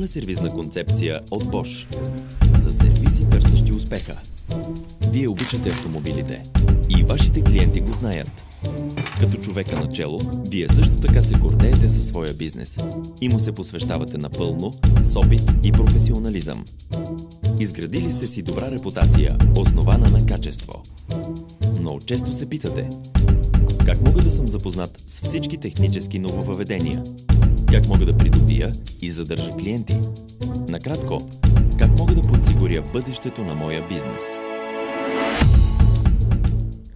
сервизна концепция от Bosch. За сервизи, търсещи успеха. Вие обичате автомобилите и вашите клиенти го знаят. Като човека начело, вие също така се гордеете със своя бизнес и му се посвещавате напълно, с опит и професионализъм. Изградили сте си добра репутация, основана на качество. Но често се питате: как мога да съм запознат с всички технически нововъведения? Как мога да придобия и задържа клиенти? Накратко, как мога да подсигуря бъдещето на моя бизнес?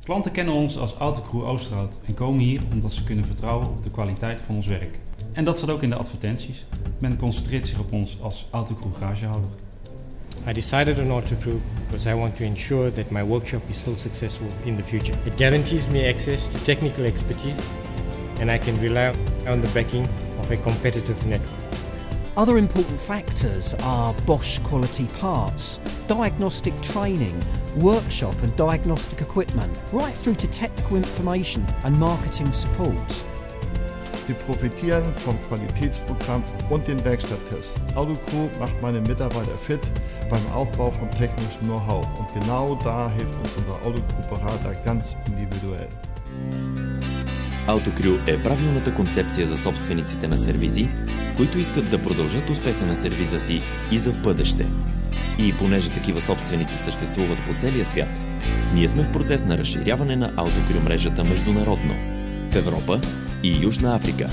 Klanten kennen ons als Autocrew Oosterhout en komen hier omdat ze kunnen vertrouwen op de kwaliteit van ons werk. En dat staat ook in de advertenties. Men concentreert zich op ons als Autocrew garagehouder. I decided on Autocrew because I want to ensure that my workshop is still successful in the future. It guarantees me access to technical expertise and I can rely on the backing of a competitive network. Other important factors are Bosch quality parts, diagnostic training, workshop and diagnostic equipment, right through to technical information and marketing support. Wir profitieren vom Qualitätsprogramm und den Werkstatttests. Autocrew macht meine Mitarbeiter fit beim Aufbau von technischem Know-how und genau da hilft uns unser Autocrew-Berater ganz individuell. Autocrew е правилната концепция за собствениците на сервизи, които искат да продължат успеха на сервиза си и за в бъдеще. И понеже такива собственици съществуват по целия свят, ние сме в процес на разширяване на Autocrew мрежата международно в Европа и Южна Африка.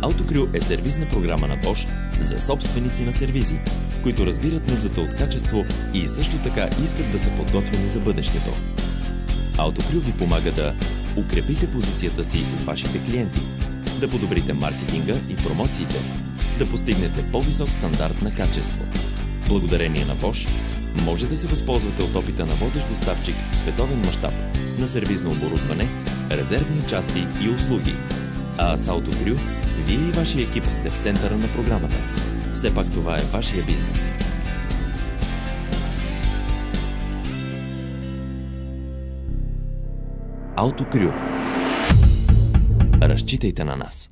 Autocrew е сервизна програма на Bosch за собственици на сервизи, които разбират нуждата от качество и също така искат да са подготвени за бъдещето. Autocrew ви помага да укрепите позицията си с вашите клиенти, да подобрите маркетинга и промоциите, да постигнете по-висок стандарт на качество. Благодарение на Bosch може да се възползвате от опита на водещ доставчик в световен мащаб на сервизно оборудване, резервни части и услуги. А с Autocrew вие и вашия екип сте в центъра на програмата. Все пак това е вашия бизнес. Autocrew. Разчитайте на нас.